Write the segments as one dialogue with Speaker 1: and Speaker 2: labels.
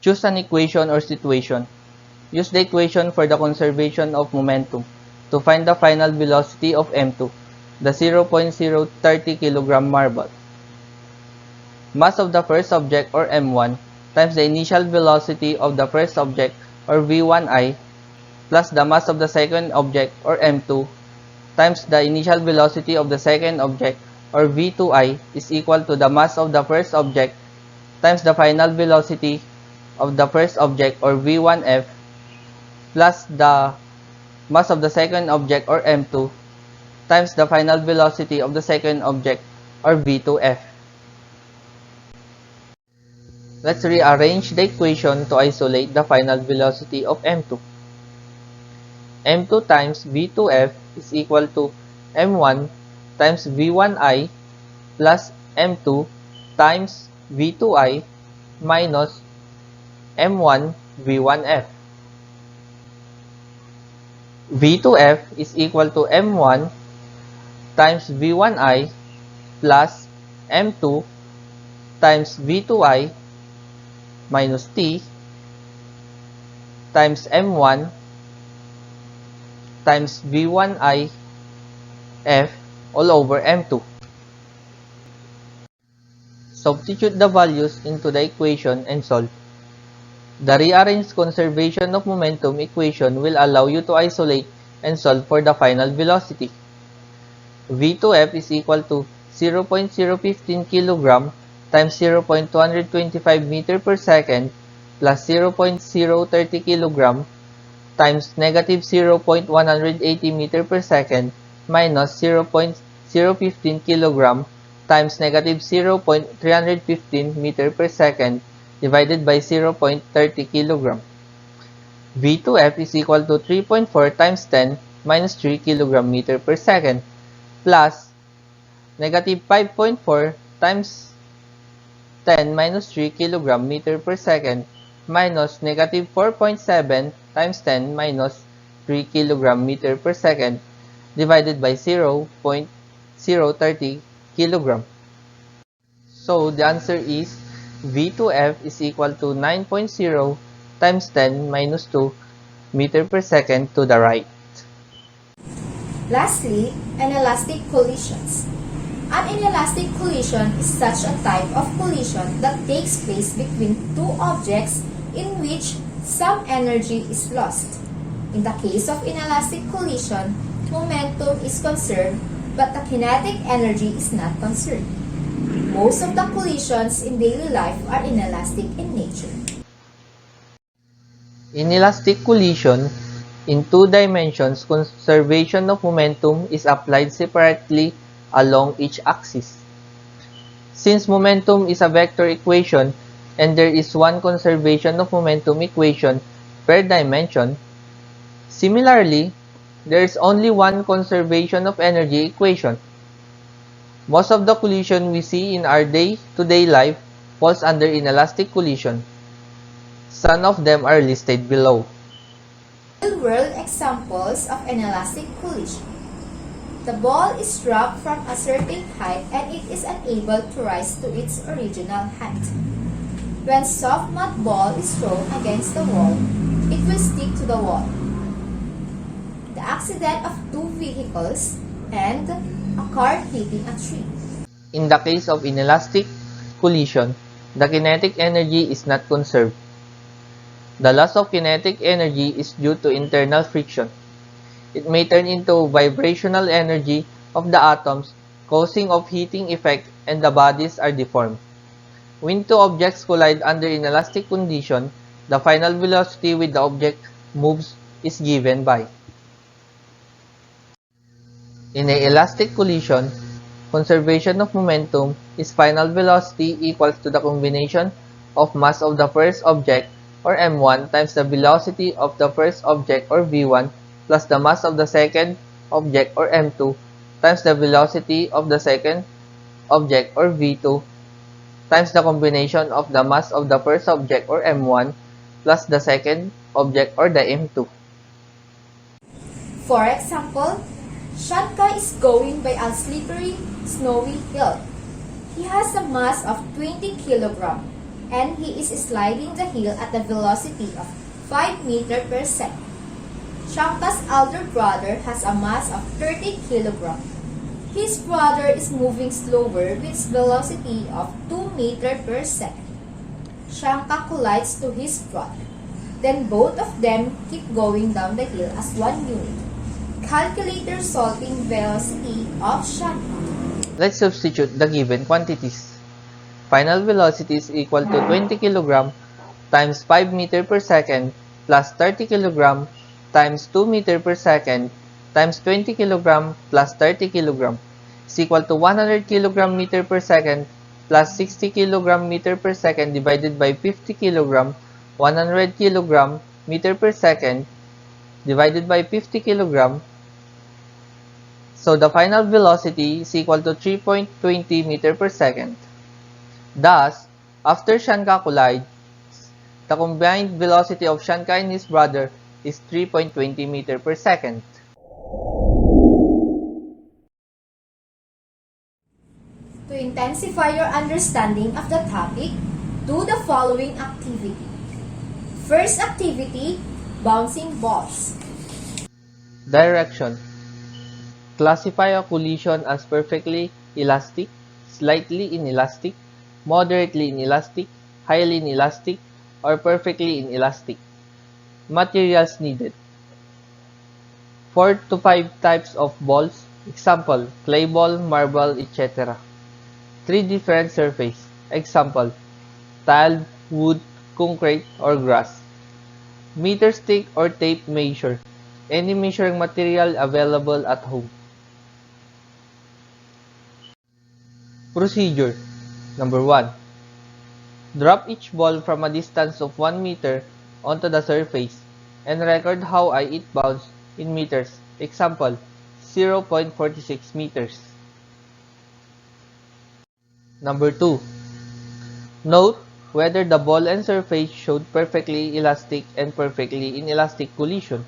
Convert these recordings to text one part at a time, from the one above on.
Speaker 1: Choose an equation or situation. Use the equation for the conservation of momentum to find the final velocity of M2, the 0.030 kg marble. Mass of the first object or M1 times the initial velocity of the first object or V1I plus the mass of the second object or M2 times the initial velocity of the second object or V2I is equal to the mass of the first object times the final velocity of the first object or V1F plus the mass of the second object or M2 times the final velocity of the second object or V2F. Let's rearrange the equation to isolate the final velocity of M2. M2 times V2F is equal to M1 times V1I plus M2 times V2I minus M1 V1F. V2F is equal to M1 times V1I plus M2 times V2I minus T times M1 times V1I F all over M2. Substitute the values into the equation and solve. The rearranged conservation of momentum equation will allow you to isolate and solve for the final velocity. V2F is equal to 0.015 kg times 0.225 meter per second plus 0.030 kg times negative 0.180 meter per second minus 0.015 kg times negative 0.315 meter per second divided by 0.30 kg. V2F is equal to 3.4 times 10 minus 3 kg meter per second plus negative 5.4 times 10 minus 3 kg meter per second minus negative 4.7 times 10 minus 3 kg meter per second divided by 0.030 kg. So the answer is V2F is equal to 9.0 times 10 minus 2 meter per second to the right.
Speaker 2: Lastly, inelastic collisions. An inelastic collision is such a type of collision that takes place between two objects in which some energy is lost. In the case of inelastic collision, momentum is conserved, but the kinetic energy is not conserved. Most of the collisions in daily life are inelastic in nature.
Speaker 1: Inelastic collision, in two dimensions, conservation of momentum is applied separately along each axis. Since momentum is a vector equation and there is one conservation of momentum equation per dimension, similarly, there is only one conservation of energy equation. Most of the collision we see in our day-to-day life falls under inelastic collision. Some of them are listed below.
Speaker 2: Real-world examples of inelastic collision. The ball is dropped from a certain height and it is unable to rise to its original height. When soft mud ball is thrown against the wall, it will stick to the wall. The accident of two vehicles and a car hitting a tree.
Speaker 1: In the case of inelastic collision, the kinetic energy is not conserved. The loss of kinetic energy is due to internal friction. It may turn into vibrational energy of the atoms, causing of heating effect, and the bodies are deformed. When two objects collide under inelastic condition, the final velocity with the object moves is given by. In an elastic collision, conservation of momentum is final velocity equals to the combination of mass of the first object or m1 times the velocity of the first object or v1 plus the mass of the second object or m2 times the velocity of the second object or v2 times the combination of the mass of the first object or m1 plus the second object or the m2.
Speaker 2: For example, Shankar is going by a slippery, snowy hill. He has a mass of 20 kg. and he is sliding the hill at a velocity of 5 meters per second. Shanka's elder brother has a mass of 30 kilograms. His brother is moving slower with velocity of 2 meters per second. Shanka collides to his brother. Then both of them keep going down the hill as one unit. Calculate the resulting velocity of Shanka.
Speaker 1: Let's substitute the given quantities. Final velocity is equal to 20 kg times 5 meter per second plus 30 kg times 2 meter per second times 20 kg plus 30 kg is equal to 100 kg meter per second plus 60 kg meter per second divided by 50 kg 100 kg meter per second divided by 50 kg. So the final velocity is equal to 3.20 meter per second. Thus, after Shanka collides, the combined velocity of Shanka and his brother is 3.20 meter per second.
Speaker 2: To intensify your understanding of the topic, do the following activity. First activity, bouncing balls.
Speaker 1: Direction. Classify a collision as perfectly elastic, slightly inelastic, moderately inelastic, highly inelastic, or perfectly inelastic. Materials needed. 4 to 5 types of balls. Example, clay ball, marble, etc. 3 different surface. Example, tile, wood, concrete, or grass. Meter stick or tape measure. Any measuring material available at home. Procedure. Number 1. Drop each ball from a distance of 1 meter onto the surface and record how high it bounced in meters. Example, 0.46 meters. Number 2. Note whether the ball and surface showed perfectly elastic and perfectly inelastic collision.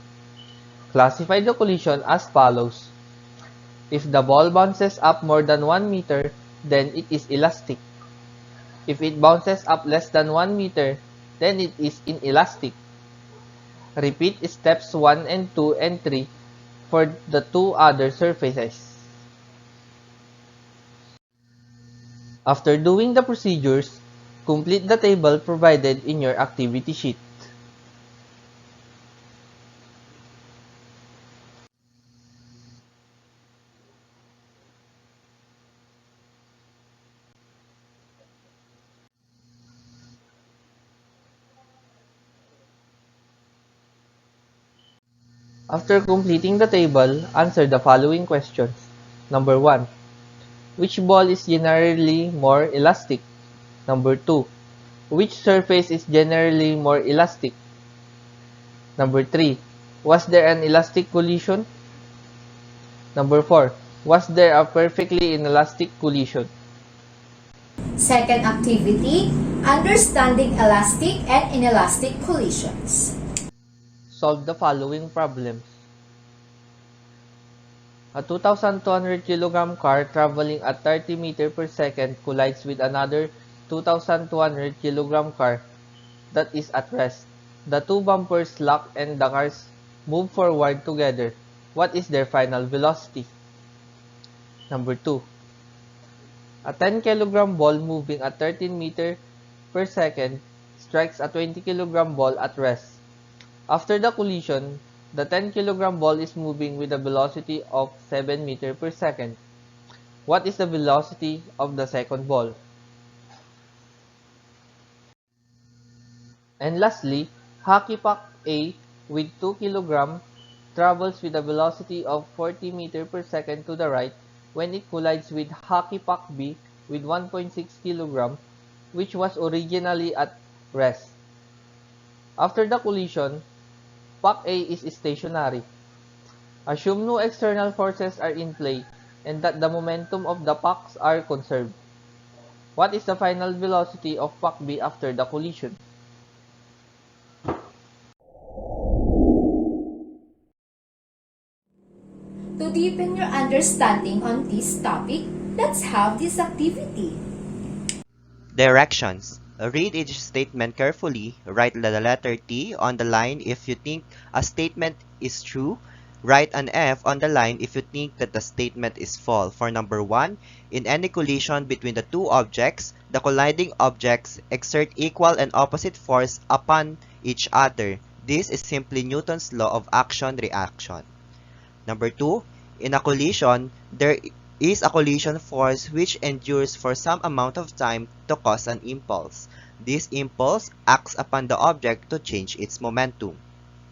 Speaker 1: Classify the collision as follows. If the ball bounces up more than 1 meter, then it is elastic. If it bounces up less than 1 meter, then it is inelastic. Repeat steps 1 and 2 and 3 for the 2 other surfaces. After doing the procedures, complete the table provided in your activity sheet. After completing the table, answer the following questions. Number 1. Which ball is generally more elastic? Number 2. Which surface is generally more elastic? Number 3. Was there an elastic collision? Number 4. Was there a perfectly inelastic collision?
Speaker 2: Second activity, understanding elastic and inelastic collisions.
Speaker 1: Solve the following problems. A 2,200 kg car traveling at 30 meters per second collides with another 2,200 kg car that is at rest. The two bumpers lock and the cars move forward together. What is their final velocity? Number 2. A 10 kg ball moving at 13 meters per second strikes a 20 kg ball at rest. After the collision, the 10 kg ball is moving with a velocity of 7 meters per second. What is the velocity of the second ball? And lastly, hockey puck A with 2 kg travels with a velocity of 40 meters per second to the right when it collides with hockey puck B with 1.6 kg, which was originally at rest. After the collision, puck A is stationary. Assume no external forces are in play and that the momentum of the pucks are conserved. What is the final velocity of puck B after the collision?
Speaker 2: To deepen your understanding on this topic, let's have this activity.
Speaker 3: Directions. Read each statement carefully. Write the letter T on the line if you think a statement is true. Write an F on the line if you think that the statement is false. For number 1, in any collision between the two objects, the colliding objects exert equal and opposite force upon each other. This is simply Newton's law of action-reaction. Number 2, in a collision, there is a collision force which endures for some amount of time to cause an impulse. This impulse acts upon the object to change its momentum.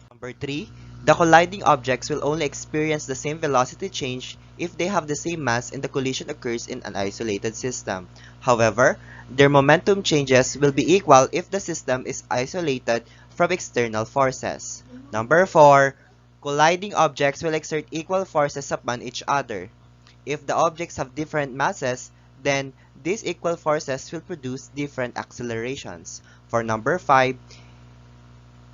Speaker 3: Number 3, the colliding objects will only experience the same velocity change if they have the same mass and the collision occurs in an isolated system. However, their momentum changes will be equal if the system is isolated from external forces. Number 4, colliding objects will exert equal forces upon each other. If the objects have different masses, then these equal forces will produce different accelerations. For number 5,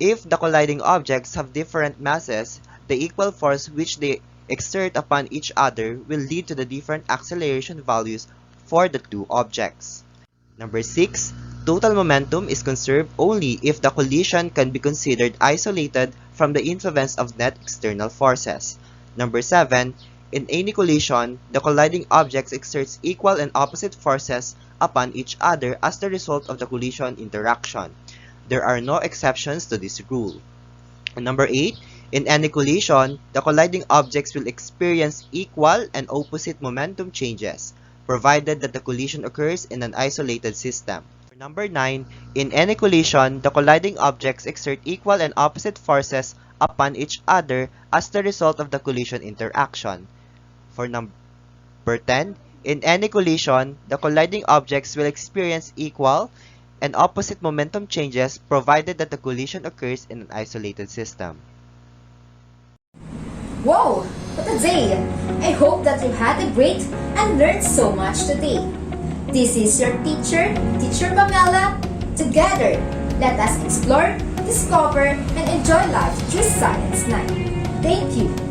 Speaker 3: if the colliding objects have different masses, the equal force which they exert upon each other will lead to the different acceleration values for the two objects. Number 6, total momentum is conserved only if the collision can be considered isolated from the influence of net external forces. Number 7, in any collision, the colliding objects exert equal and opposite forces upon each other as the result of the collision interaction. There are no exceptions to this rule. And number 8, in any collision, the colliding objects will experience equal and opposite momentum changes, provided that the collision occurs in an isolated system. For number 9, in any collision, the colliding objects exert equal and opposite forces upon each other as the result of the collision interaction. For number 10, in any collision, the colliding objects will experience equal and opposite momentum changes provided that the collision occurs in an isolated system.
Speaker 2: Wow! What a day! I hope that you had a great and learned so much today. This is your teacher, Teacher Pamela. Together, let us explore, discover, and enjoy life through Science Night. Thank you!